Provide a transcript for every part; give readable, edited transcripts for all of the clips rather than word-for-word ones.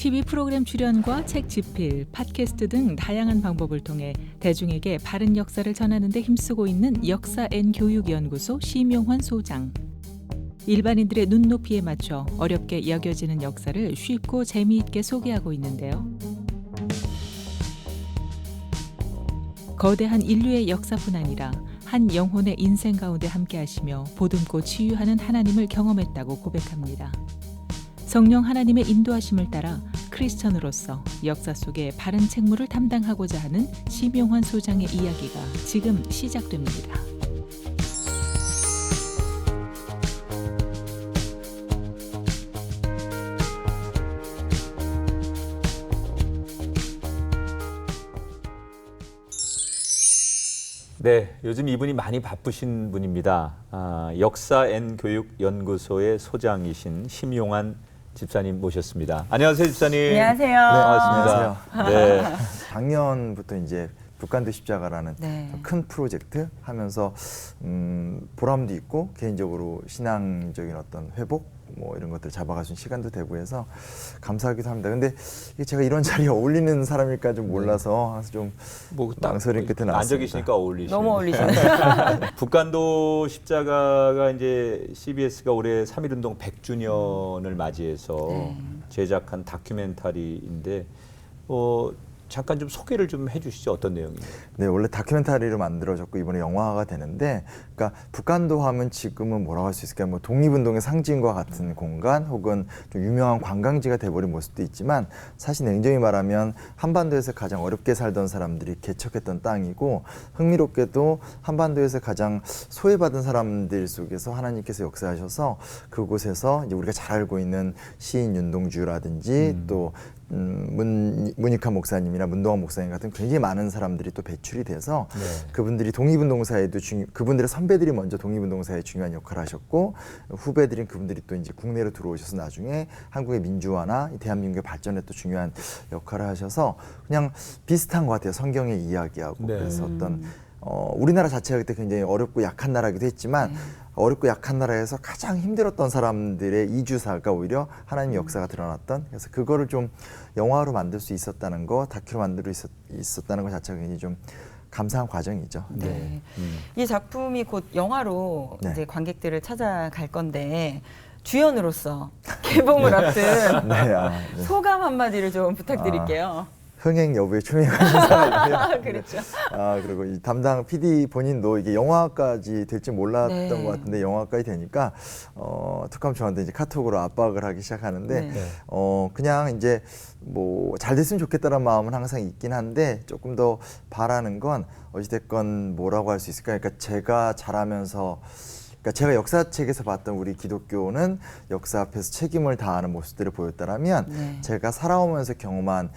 TV 프로그램 출연과 책 집필, 팟캐스트 등 다양한 방법을 통해 대중에게 바른 역사를 전하는 데 힘쓰고 있는 역사 N 교육연구소 심용환 소장. 일반인들의 눈높이에 맞춰 어렵게 여겨지는 역사를 쉽고 재미있게 소개하고 있는데요. 거대한 인류의 역사뿐 아니라 한 영혼의 인생 가운데 함께하시며 보듬고 치유하는 하나님을 경험했다고 고백합니다. 성령 하나님의 인도하심을 따라 크리스천으로서 역사 속의 바른 책무를 담당하고자 하는 심용환 소장의 이야기가 지금 시작됩니다. 네, 요즘 이분이 많이 바쁘신 분입니다. 역사 N 교육연구소의 소장이신 심용환 집사님 모셨습니다. 안녕하세요, 집사님. 안녕하세요. 네, 반갑습니다. 네. 작년부터 이제 북한도 십자가라는 큰 프로젝트 하면서 보람도 있고 개인적으로 신앙적인 어떤 회복 뭐 이런 것들 잡아갈 수 있는 시간도 되고 해서 감사하기도 합니다. 근데 이게 제가 이런 자리에 어울리는 사람일까 좀 몰라서 항상 좀 망설임 끝에 나왔습니다. 앉아 계시니까 어울리시네요. 너무 어울리시네요. 북한도 십자가가 이제 CBS가 올해 3.1운동 100주년을 맞이해서 제작한 다큐멘터리인데 잠깐 좀 소개를 좀 해주시죠. 어떤 내용이에요? 네, 원래 다큐멘터리로 만들어졌고 이번에 영화화가 되는데, 그러니까 북한도 하면 지금은 뭐라고 할 수 있을까요? 뭐 독립운동의 상징과 같은 공간, 혹은 좀 유명한 관광지가 돼버린 모습도 있지만, 사실 냉정히 말하면 한반도에서 가장 어렵게 살던 사람들이 개척했던 땅이고, 흥미롭게도 한반도에서 가장 소외받은 사람들 속에서 하나님께서 역사하셔서 그곳에서 이제 우리가 잘 알고 있는 시인 윤동주라든지 또 문익환 목사님이나 문동환 목사님 같은 굉장히 많은 사람들이 또 배출이 돼서 그분들이 독립운동사에도 그분들의 선배들이 먼저 독립운동사에 중요한 역할을 하셨고, 후배들인 그분들이 또 이제 국내로 들어오셔서 나중에 한국의 민주화나 대한민국의 발전에 또 중요한 역할을 하셔서 그냥 비슷한 것 같아요. 성경의 이야기하고. 그래서 어떤 우리나라 자체가 그때 굉장히 어렵고 약한 나라이기도 했지만 어렵고 약한 나라에서 가장 힘들었던 사람들의 이주사가 오히려 하나님의 역사가 드러났던, 그래서 그거를 좀 영화로 만들 수 있었다는 거, 다큐로 만들 수 있었다는 것 자체가 굉장히 좀 감사한 과정이죠. 네. 이 작품이 곧 영화로 이제 관객들을 찾아갈 건데 주연으로서 개봉을 앞둔 소감 한마디를 좀 부탁드릴게요. 흥행 여부에 초미하신 상황이고요. 그렇죠. 그리고 이 담당 PD 본인도 이게 영화까지 될지 몰랐던 것 같은데 영화까지 되니까 특감 저한테 이제 카톡으로 압박을 하기 시작하는데 그냥 이제 뭐 잘 됐으면 좋겠다는 마음은 항상 있긴 한데 조금 더 바라는 건 어찌됐건 뭐라고 할 수 있을까? 그러니까 제가 자라면서 그러니까 제가 역사책에서 봤던 우리 기독교는 역사 앞에서 책임을 다하는 모습들을 보였다라면 제가 살아오면서 경험한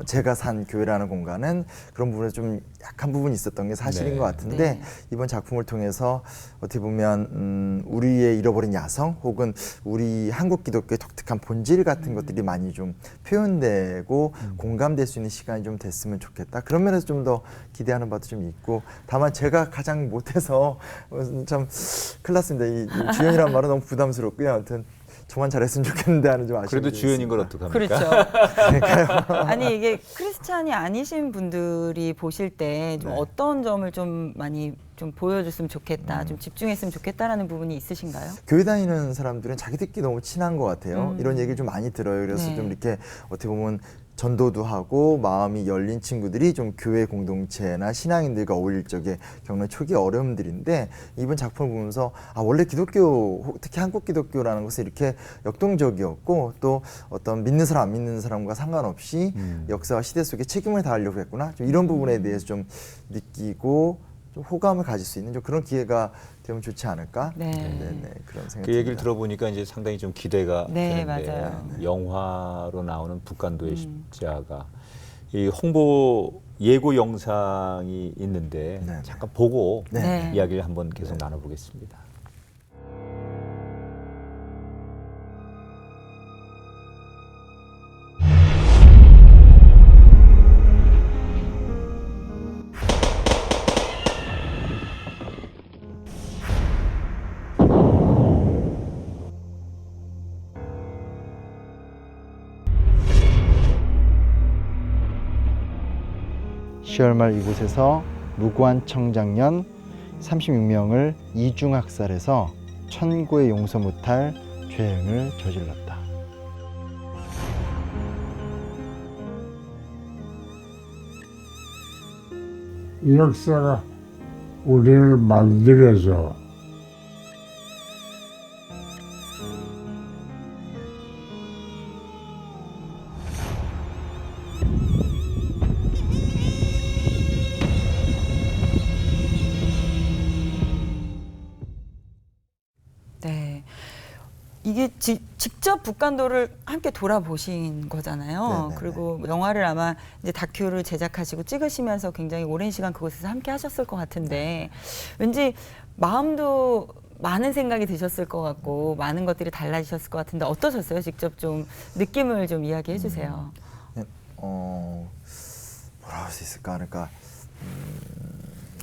제가 산 교회라는 공간은 그런 부분에 좀 약한 부분이 있었던 게 사실인 것 같은데 이번 작품을 통해서 어떻게 보면 우리의 잃어버린 야성 혹은 우리 한국 기독교의 독특한 본질 같은 것들이 많이 좀 표현되고 공감될 수 있는 시간이 좀 됐으면 좋겠다. 그런 면에서 좀 더 기대하는 바도 좀 있고, 다만 제가 가장 못해서 참 큰일 났습니다. 이 주연이란 말은 너무 부담스럽고요. 아무튼 저만 잘했으면 좋겠는데 하는 좀 아쉬움이 그래도 주연인 걸 어떡합니까? 그렇죠. 아니 이게 크리스찬이 아니신 분들이 보실 때 좀 어떤 점을 좀 많이 좀 보여줬으면 좋겠다, 좀 집중했으면 좋겠다라는 부분이 있으신가요? 교회 다니는 사람들은 자기들끼리 너무 친한 것 같아요. 이런 얘기를 좀 많이 들어요. 그래서 좀 이렇게 어떻게 보면 전도도 하고 마음이 열린 친구들이 좀 교회 공동체나 신앙인들과 어울릴 적에 겪는 초기 어려움들인데, 이번 작품을 보면서 원래 기독교, 특히 한국 기독교라는 것은 이렇게 역동적이었고 또 어떤 믿는 사람 안 믿는 사람과 상관없이 역사와 시대 속에 책임을 다하려고 했구나, 좀 이런 부분에 대해서 좀 느끼고 좀 호감을 가질 수 있는 좀 그런 기회가 되면 좋지 않을까? 그런 생각이 그 얘기를 듭니다. 들어보니까 이제 상당히 좀 기대가 되는데, 맞아요. 영화로 나오는 북한도의 십자가, 이 홍보 예고 영상이 있는데 잠깐 보고 이야기를 한번 계속 나눠보겠습니다. 10월 말 이곳에서 무고한 청장년 36명을 이중학살해서 천고에 용서 못할 죄행을 저질렀다. 이 역사가 우리를 만들어줘. 네. 이게 직접 북한도를 함께 돌아보신 거잖아요. 네네네. 그리고 영화를 아마 이제 다큐를 제작하시고 찍으시면서 굉장히 오랜 시간 그곳에서 함께 하셨을 것 같은데 왠지 마음도 많은 생각이 드셨을 것 같고 많은 것들이 달라지셨을 것 같은데 어떠셨어요? 직접 좀 느낌을 좀 이야기해 주세요. 뭐라 할 수 있을까? 그러니까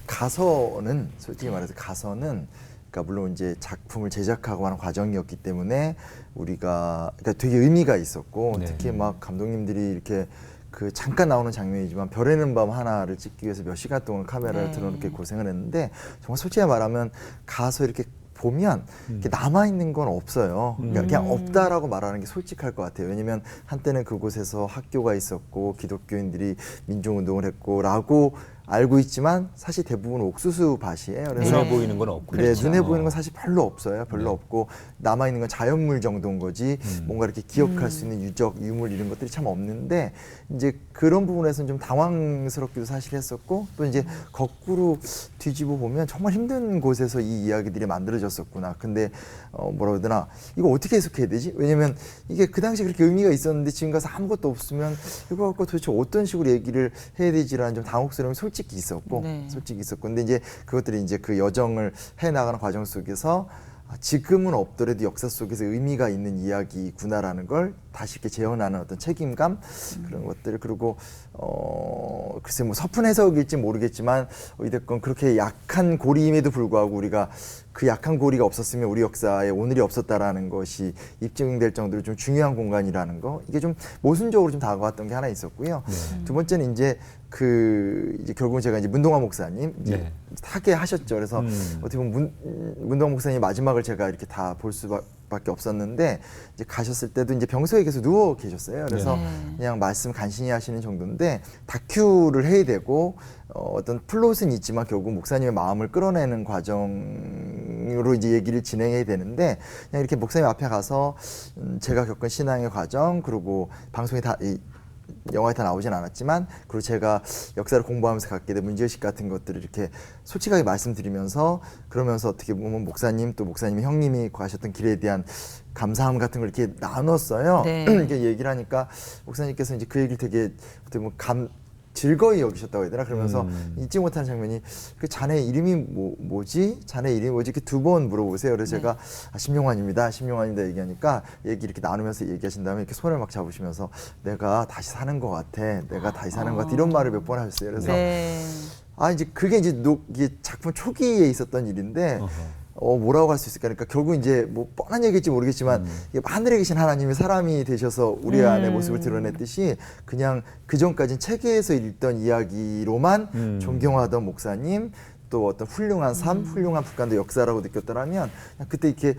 가서는 솔직히 말해서 가서는 그러니까 물론 이제 작품을 제작하고 하는 과정이었기 때문에 우리가 그러니까 되게 의미가 있었고 네. 특히 막 감독님들이 이렇게 그 잠깐 나오는 장면이지만 별의 는 밤 하나를 찍기 위해서 몇 시간 동안 카메라를 네. 들어놓게 고생을 했는데 정말 솔직히 말하면 가서 이렇게 보면 이렇게 남아있는 건 없어요. 그러니까 그냥 없다라고 말하는 게 솔직할 것 같아요. 왜냐면 한때는 그곳에서 학교가 있었고 기독교인들이 민중운동을 했고 라고 알고 있지만 사실 대부분 옥수수 밭이에요. 그래서 눈에 보이는 건 없고. 네, 눈에 보이는 건 사실 별로 없어요. 별로 네. 없고 남아있는 건 자연물 정도인 거지 뭔가 이렇게 기억할 수 있는 유적, 유물 이런 것들이 참 없는데 이제 그런 부분에서는 좀 당황스럽기도 사실 했었고 또 이제 거꾸로 뒤집어 보면 정말 힘든 곳에서 이 이야기들이 만들어졌었구나. 근데 뭐라 해야 되나 이거 어떻게 해석해야 되지? 왜냐면 이게 그 당시에 그렇게 의미가 있었는데 지금 가서 아무것도 없으면 이거 갖고 도대체 어떤 식으로 얘기를 해야 되지라는 좀 당혹스러움이 솔직히 있었고 네. 솔직히 있었고 근데 이제 그것들이 이제 그 여정을 해 나가는 과정 속에서 지금은 없더라도 역사 속에서 의미가 있는 이야기구나라는 걸 다시 이렇게 재현하는 어떤 책임감 그런 것들 그리고 글쎄 뭐 서푼 해석일지 모르겠지만 어찌됐건 그렇게 약한 고리임에도 불구하고 우리가 그 약한 고리가 없었으면 우리 역사에 오늘이 없었다라는 것이 입증될 정도로 좀 중요한 공간이라는 거 이게 좀 모순적으로 좀 다가왔던 게 하나 있었고요. 두 번째는 이제 이제 결국은 제가 이제 문동화 목사님 이제 네. 하게 하셨죠. 그래서 어떻게 보면 문동화 목사님 마지막을 제가 이렇게 다 볼 수밖에 없었는데 이제 가셨을 때도 이제 병석에 계속 누워 계셨어요. 그래서 네. 그냥 말씀 간신히 하시는 정도인데 다큐를 해야 되고 어떤 플롯은 있지만 결국 목사님의 마음을 끌어내는 과정으로 이제 얘기를 진행해야 되는데 그냥 이렇게 목사님 앞에 가서 제가 겪은 신앙의 과정 그리고 방송에 영화에 다 나오진 않았지만 그리고 제가 역사를 공부하면서 갖게 된 문제의식 같은 것들을 이렇게 솔직하게 말씀드리면서 그러면서 어떻게 보면 목사님 또 목사님의 형님이 가셨던 길에 대한 감사함 같은 걸 이렇게 나눴어요. 네. 이렇게 얘기를 하니까 목사님께서 이제 그 얘기를 되게 어떻게 보면 즐거이 여기셨다고 해야 되나 그러면서 잊지 못하는 장면이 그 자네 이름이 뭐지? 자네 이름이 뭐지? 이렇게 두 번 물어보세요. 그래서 제가 심용환입니다. 심용환입니다 얘기하니까 얘기 이렇게 나누면서 얘기하신 다음에 이렇게 손을 막 잡으시면서 내가 다시 사는 것 같아. 내가 다시 사는 것 같아. 이런 말을 몇 번 하셨어요. 그래서 네. 이제 그게 이제 이게 작품 초기에 있었던 일인데 뭐라고 할 수 있을까? 그러니까 결국 이제 뭐 뻔한 얘기일지 모르겠지만 이게 하늘에 계신 하나님이 사람이 되셔서 우리 안의 모습을 드러냈듯이 그냥 그 전까지는 책에서 읽던 이야기로만 존경하던 목사님 또 어떤 훌륭한 삶, 훌륭한 북한도 역사라고 느꼈더라면 그냥 그때 이렇게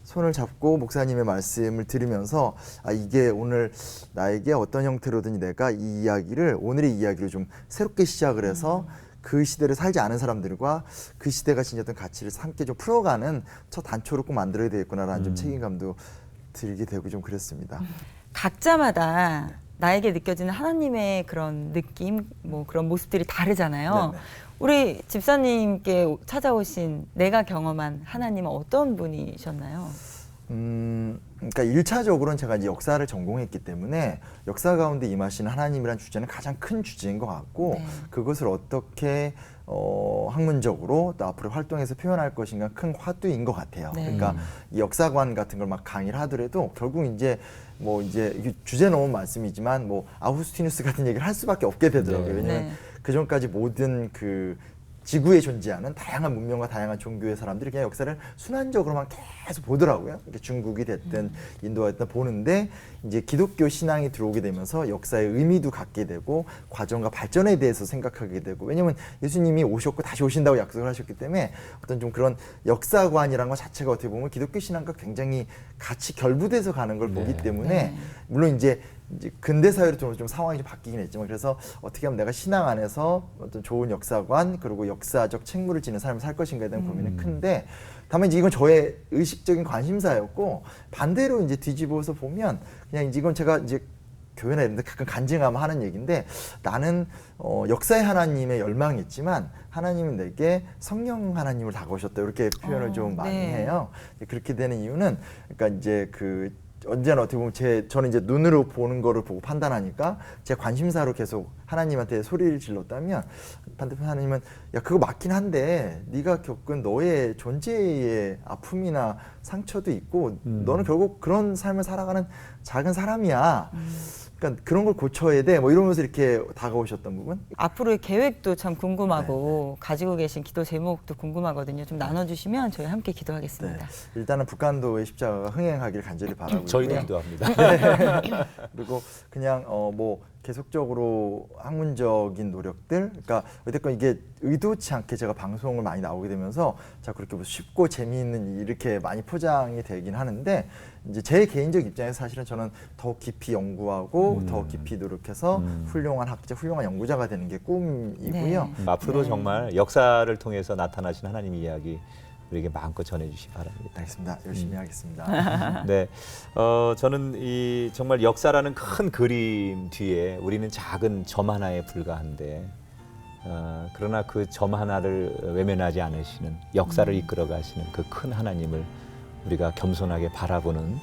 손을 잡고 목사님의 말씀을 들으면서 이게 오늘 나에게 어떤 형태로든 내가 이 이야기를 오늘의 이야기를 좀 새롭게 시작을 해서 그 시대를 살지 않은 사람들과 그 시대가 지녔던 가치를 함께 좀 풀어가는 첫 단초를 꼭 만들어야 되겠구나라는 좀 책임감도 들게 되고 좀 그랬습니다. 각자마다 나에게 느껴지는 하나님의 그런 느낌, 뭐 그런 모습들이 다르잖아요. 네네. 우리 집사님께 찾아오신 내가 경험한 하나님은 어떤 분이셨나요? 그러니까 1차적으로는 제가 이제 역사를 전공했기 때문에 역사 가운데 임하시는 하나님이라는 주제는 가장 큰 주제인 것 같고 네. 그것을 어떻게 학문적으로 또 앞으로 활동해서 표현할 것인가 큰 화두인 것 같아요. 네. 그러니까 이 역사관 같은 걸 막 강의를 하더라도 결국 이제 뭐 이제 이게 주제 너무 많습니지만 뭐 아우구스티누스 같은 얘기를 할 수밖에 없게 되더라고요. 네. 왜냐면 네. 그 전까지 모든 그 지구에 존재하는 다양한 문명과 다양한 종교의 사람들이 그냥 역사를 순환적으로만 계속 보더라고요. 이렇게 중국이 됐든 인도가 됐든 보는데 이제 기독교 신앙이 들어오게 되면서 역사의 의미도 갖게 되고 과정과 발전에 대해서 생각하게 되고, 왜냐면 예수님이 오셨고 다시 오신다고 약속을 하셨기 때문에 어떤 좀 그런 역사관이라는 것 자체가 어떻게 보면 기독교 신앙과 굉장히 같이 결부돼서 가는 걸 보기 때문에 물론 이제 근대 사회로 좀 상황이 좀 바뀌긴 했지만, 그래서 어떻게 하면 내가 신앙 안에서 어떤 좋은 역사관 그리고 역사적 책무를 지닌 삶을 살 것인가에 대한 고민은 큰데, 다만 이제 이건 저의 의식적인 관심사였고, 반대로 이제 뒤집어서 보면 그냥 이제 이건 제가 이제 교회나 이런 데 가끔 간증하면 하는 얘기인데, 나는 역사의 하나님의 열망이 있지만 하나님은 내게 성령 하나님을 다가오셨다, 이렇게 표현을 좀 많이 해요. 그렇게 되는 이유는, 그러니까 이제 그 언제나 어떻게 보면 저는 이제 눈으로 보는 거를 보고 판단하니까 제 관심사로 계속 하나님한테 소리를 질렀다면, 반대편 하나님은 야 그거 맞긴 한데 네가 겪은 너의 존재의 아픔이나 상처도 있고 너는 결국 그런 삶을 살아가는 작은 사람이야. 그러니까 그런 걸 고쳐야 돼. 뭐 이러면서 이렇게 다가오셨던 부분. 앞으로의 계획도 참 궁금하고 가지고 계신 기도 제목도 궁금하거든요. 좀 나눠주시면 저희 함께 기도하겠습니다. 일단은 북한도의 십자가가 흥행하길 간절히 바라고 저희도 있고요. 기도합니다. 그리고 그냥 뭐 계속적으로 학문적인 노력들, 그러니까 어쨌건 이게 의도치 않게 제가 방송을 많이 나오게 되면서 자 그렇게 뭐 쉽고 재미있는 이렇게 많이 포장이 되긴 하는데, 이제 제 개인적 입장에서 사실은 저는 더 깊이 연구하고 더 깊이 노력해서 훌륭한 학자, 훌륭한 연구자가 되는 게 꿈이고요. 앞으로 정말 역사를 통해서 나타나신 하나님 이야기 우리에게 마음껏 전해주시기 바랍니다. 알겠습니다. 열심히 하겠습니다. 네, 저는 이 정말 역사라는 큰 그림 뒤에 우리는 작은 점 하나에 불과한데, 그러나 그 점 하나를 외면하지 않으시는 역사를 이끌어 가시는 그 큰 하나님을 우리가 겸손하게 바라보는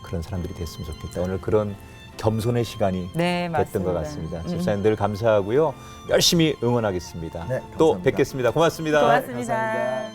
그런 사람들이 됐으면 좋겠다. 오늘 그런 겸손의 시간이 됐던 것 같습니다. 집사님 늘 감사하고요. 열심히 응원하겠습니다. 네, 또 감사합니다. 뵙겠습니다. 고맙습니다. 고맙습니다. 감사합니다.